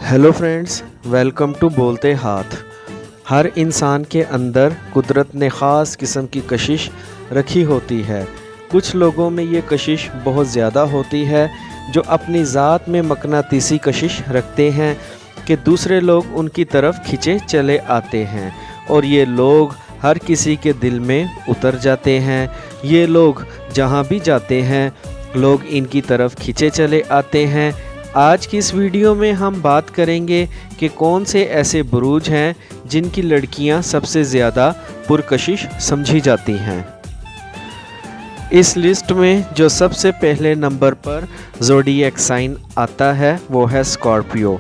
Hello friends, welcome to बोलते हाथ। हर इंसान के अंदर कुदरत ने ख़ास किस्म की कशिश रखी होती है। कुछ लोगों में ये कशिश बहुत ज़्यादा होती है, जो अपनी ज़ात में मकनातीसी कशिश रखते हैं कि दूसरे लोग उनकी तरफ खिंचे चले आते हैं और ये लोग हर किसी के दिल में उतर जाते हैं। ये लोग जहाँ भी जाते हैं लोग इनकी तरफ खिंचे चले आते हैं। आज की इस वीडियो में हम बात करेंगे कि कौन से ऐसे बुरूज हैं जिनकी लड़कियां सबसे ज़्यादा पुरकशिश समझी जाती हैं। इस लिस्ट में जो सबसे पहले नंबर पर ज़ोडिएक साइन आता है वो है स्कॉर्पियो,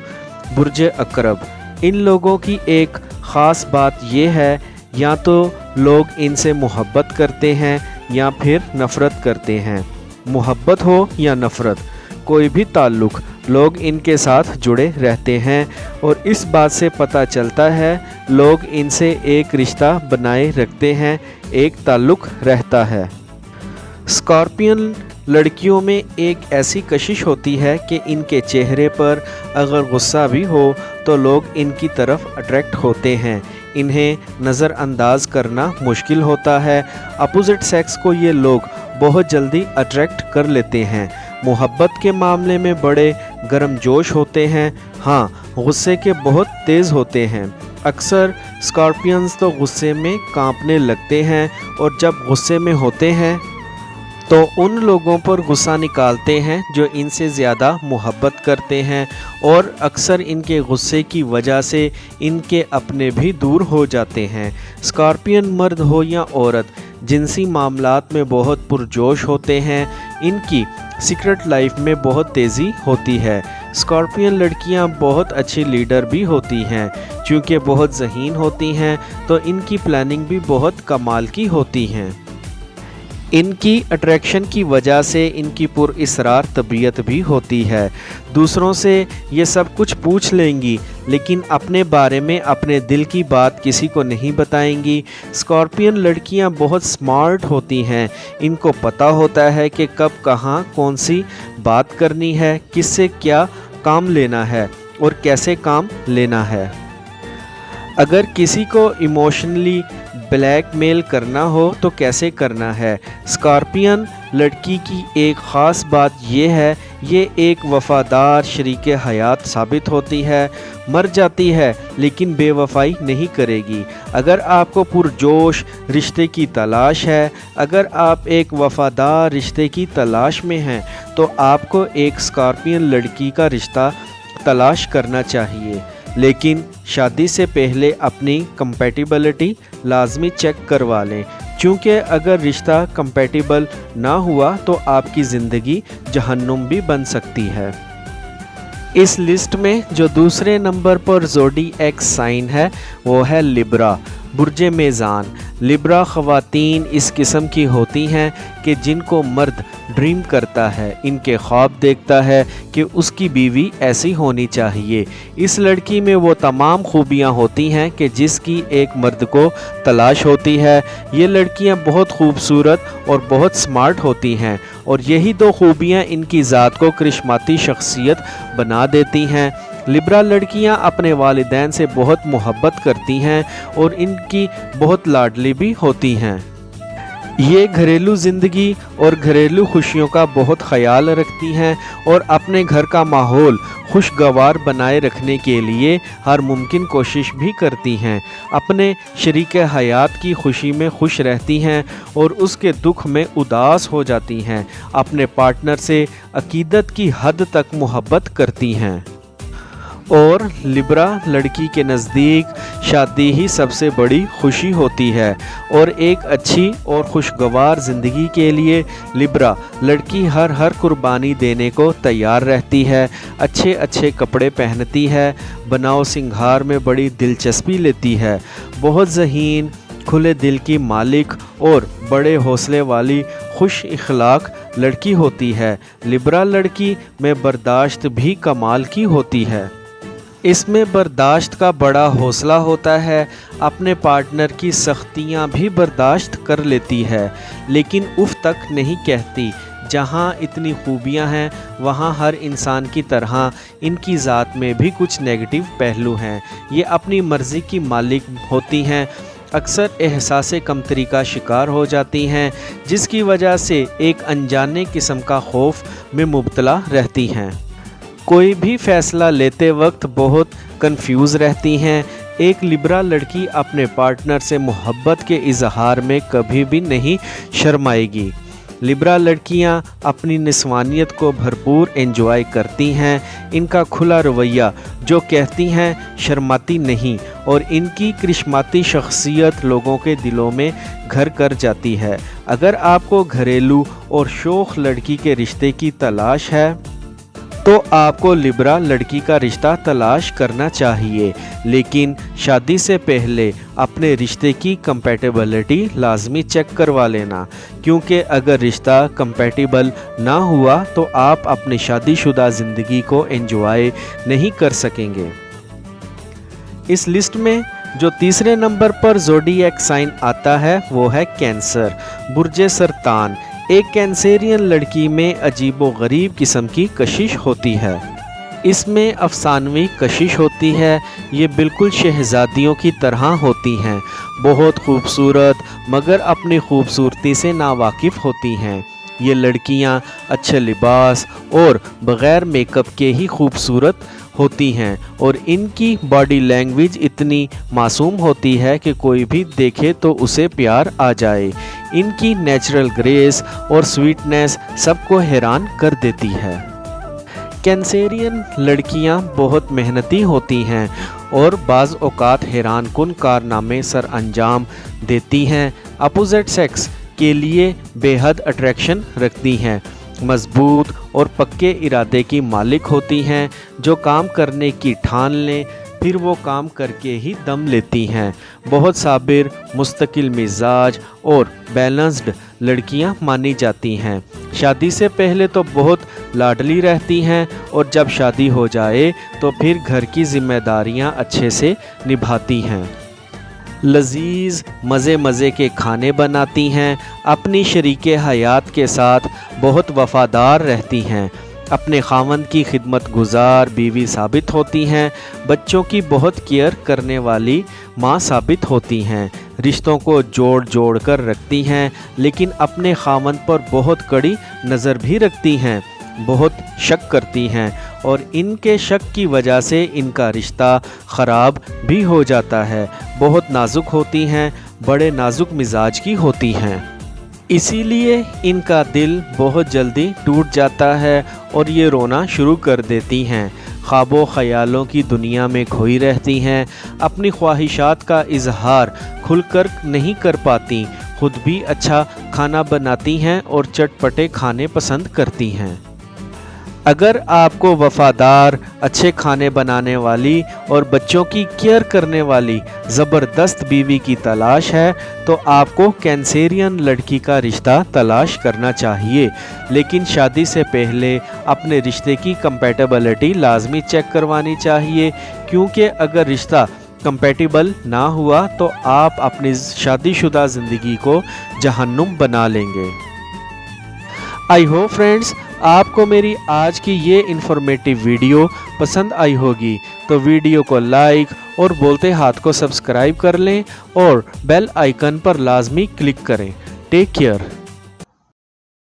बुर्ज अकरब। इन लोगों की एक ख़ास बात ये है, या तो लोग इनसे मोहब्बत करते हैं या फिर नफ़रत करते हैं। मोहब्बत हो या नफ़रत, कोई भी ताल्लुक़, लोग इनके साथ जुड़े रहते हैं और इस बात से पता चलता है लोग इनसे एक रिश्ता बनाए रखते हैं, एक ताल्लुक़ रहता है। स्कॉर्पियन लड़कियों में एक ऐसी कशिश होती है कि इनके चेहरे पर अगर गुस्सा भी हो तो लोग इनकी तरफ अट्रैक्ट होते हैं। इन्हें नज़रअंदाज करना मुश्किल होता है। अपोजिट सेक्स को ये लोग बहुत जल्दी अट्रैक्ट कर लेते हैं। मोहब्बत के मामले में बड़े गर्मजोश होते हैं। हाँ, गुस्से के बहुत तेज़ होते हैं। अक्सर स्कॉर्पियंस तो गुस्से में कांपने लगते हैं और जब गुस्से में होते हैं तो उन लोगों पर गुस्सा निकालते हैं जो इनसे ज़्यादा मोहब्बत करते हैं और अक्सर इनके गुस्से की वजह से इनके अपने भी दूर हो जाते हैं। स्कॉर्पियन मर्द हो या औरत, जिनसी मामलात में बहुत पुरजोश होते हैं। इनकी सीक्रेट लाइफ में बहुत तेज़ी होती है। स्कॉर्पियन लड़कियां बहुत अच्छी लीडर भी होती हैं। चूँकि बहुत ज़हीन होती हैं तो इनकी प्लानिंग भी बहुत कमाल की होती हैं। इनकी अट्रैक्शन की वजह से इनकी पुरइसरार तबीयत भी होती है। दूसरों से ये सब कुछ पूछ लेंगी लेकिन अपने बारे में अपने दिल की बात किसी को नहीं बताएंगी। स्कॉर्पियन लड़कियां बहुत स्मार्ट होती हैं। इनको पता होता है कि कब कहाँ कौन सी बात करनी है, किससे क्या काम लेना है और कैसे काम लेना है। अगर किसी को इमोशनली ब्लैकमेल करना हो तो कैसे करना है। स्कॉर्पियन लड़की की एक ख़ास बात ये है, ये एक वफ़ादार शरीके हयात साबित होती है। मर जाती है लेकिन बेवफाई नहीं करेगी। अगर आपको पुरजोश रिश्ते की तलाश है, अगर आप एक वफ़ादार रिश्ते की तलाश में हैं तो आपको एक स्कॉर्पियन लड़की का रिश्ता तलाश करना चाहिए। लेकिन शादी से पहले अपनी कंपैटिबिलिटी लाजमी चेक करवा लें, क्योंकि अगर रिश्ता कंपैटिबल ना हुआ तो आपकी ज़िंदगी जहन्नुम भी बन सकती है। इस लिस्ट में जो दूसरे नंबर पर ज़ोडिएक साइन है वो है लिब्रा, बुर्ज मेज़ान। लिब्रा ख़वातीन इस किस्म की होती हैं कि जिनको मर्द ड्रीम करता है, इनके ख्वाब देखता है कि उसकी बीवी ऐसी होनी चाहिए। इस लड़की में वो तमाम खूबियाँ होती हैं कि जिसकी एक मर्द को तलाश होती है। ये लड़कियाँ बहुत खूबसूरत और बहुत स्मार्ट होती हैं और यही दो खूबियाँ इनकी ज़ात को करिश्माती शख्सियत बना देती हैं। लिब्रा लड़कियां अपने वालिदैन से बहुत मोहब्बत करती हैं और इनकी बहुत लाडली भी होती हैं। ये घरेलू ज़िंदगी और घरेलू खुशियों का बहुत ख्याल रखती हैं और अपने घर का माहौल खुशगवार बनाए रखने के लिए हर मुमकिन कोशिश भी करती हैं। अपने शरीके हयात की खुशी में खुश रहती हैं और उसके दुख में उदास हो जाती हैं। अपने पार्टनर से अकीदत की हद तक मोहब्बत करती हैं और लिब्रा लड़की के नज़दीक शादी ही सबसे बड़ी खुशी होती है और एक अच्छी और खुशगवार ज़िंदगी के लिए लिब्रा लड़की हर कुर्बानी देने को तैयार रहती है। अच्छे अच्छे कपड़े पहनती है, बनाव सिंगार में बड़ी दिलचस्पी लेती है। बहुत ज़हीन, खुले दिल की मालिक और बड़े हौसले वाली खुश इखलाक लड़की होती है। लिब्रा लड़की में बर्दाश्त भी कमाल की होती है। इसमें बर्दाश्त का बड़ा हौसला होता है। अपने पार्टनर की सख्तियां भी बर्दाश्त कर लेती है लेकिन उफ तक नहीं कहती। जहां इतनी खूबियां हैं वहां हर इंसान की तरह इनकी ज़ात में भी कुछ नेगेटिव पहलू हैं। ये अपनी मर्ज़ी की मालिक होती हैं, अक्सर एहसास कमतरी का शिकार हो जाती हैं, जिसकी वजह से एक अनजाने किस्म का खौफ में मुब्तला रहती हैं। कोई भी फ़ैसला लेते वक्त बहुत कंफ्यूज रहती हैं। एक लिब्रा लड़की अपने पार्टनर से मोहब्बत के इजहार में कभी भी नहीं शर्माएगी। लिब्रा लड़कियां अपनी निस्वानियत को भरपूर एंजॉय करती हैं। इनका खुला रवैया जो कहती हैं शर्माती नहीं, और इनकी करिश्माती शख्सियत लोगों के दिलों में घर कर जाती है। अगर आपको घरेलू और शौक लड़की के रिश्ते की तलाश है तो आपको लिब्रा लड़की का रिश्ता तलाश करना चाहिए, लेकिन शादी से पहले अपने रिश्ते की कंपैटिबिलिटी लाजमी चेक करवा लेना, क्योंकि अगर रिश्ता कंपैटिबल ना हुआ तो आप अपनी शादीशुदा ज़िंदगी को एंजॉय नहीं कर सकेंगे। इस लिस्ट में जो तीसरे नंबर पर ज़ोडिएक साइन आता है वो है कैंसर, बुर्जे सरतान। एक कैंसेरियन लड़की में अजीबो गरीब किस्म की कशिश होती है। इसमें अफसानवी कशिश होती है। ये बिल्कुल शहजादियों की तरह होती हैं, बहुत खूबसूरत मगर अपनी खूबसूरती से नावाकिफ़ होती हैं। ये लड़कियां अच्छे लिबास और बग़ैर मेकअप के ही खूबसूरत होती हैं, और इनकी बॉडी लैंग्वेज इतनी मासूम होती है कि कोई भी देखे तो उसे प्यार आ जाए। इनकी नेचुरल ग्रेस और स्वीटनेस सबको हैरान कर देती है। कैंसेरियन लड़कियां बहुत मेहनती होती हैं और बाज़ औक़ात हैरानकुन कारनामे सर अंजाम देती हैं। अपोजिट सेक्स के लिए बेहद अट्रैक्शन रखती हैं, मजबूत और पक्के इरादे की मालिक होती हैं, जो काम करने की ठान लें फिर वो काम करके ही दम लेती हैं। बहुत साबिर, मुस्तकिल मिजाज और बैलेंस्ड लड़कियां मानी जाती हैं। शादी से पहले तो बहुत लाडली रहती हैं, और जब शादी हो जाए तो फिर घर की जिम्मेदारियां अच्छे से निभाती हैं। लजीज मज़े मज़े के खाने बनाती हैं, अपनी शरीके हयात के साथ बहुत वफ़ादार रहती हैं, अपने खावंद की खिदमत गुजार बीवी साबित होती हैं, बच्चों की बहुत केयर करने वाली माँ साबित होती हैं, रिश्तों को जोड़ जोड़ कर रखती हैं, लेकिन अपने खावंद पर बहुत कड़ी नज़र भी रखती हैं, बहुत शक करती हैं, और इनके शक की वजह से इनका रिश्ता ख़राब भी हो जाता है। बहुत नाजुक होती हैं, बड़े नाजुक मिजाज की होती हैं, इसीलिए इनका दिल बहुत जल्दी टूट जाता है और ये रोना शुरू कर देती हैं। ख्वाबों ख़यालों की दुनिया में खोई रहती हैं, अपनी ख्वाहिशात का इजहार खुलकर नहीं कर पाती, खुद भी अच्छा खाना बनाती हैं और चटपटे खाने पसंद करती हैं। अगर आपको वफ़ादार, अच्छे खाने बनाने वाली और बच्चों की केयर करने वाली ज़बरदस्त बीवी की तलाश है तो आपको कैंसेरियन लड़की का रिश्ता तलाश करना चाहिए, लेकिन शादी से पहले अपने रिश्ते की कंपैटिबिलिटी लाजमी चेक करवानी चाहिए, क्योंकि अगर रिश्ता कंपैटिबल ना हुआ तो आप अपनी शादीशुदा ज़िंदगी को जहन्नुम बना लेंगे। आई होप फ्रेंड्स आपको मेरी आज की ये इन्फॉर्मेटिव वीडियो पसंद आई होगी, तो वीडियो को लाइक और बोलते हाथ को सब्सक्राइब कर लें और बेल आइकन पर लाजमी क्लिक करें। Take care.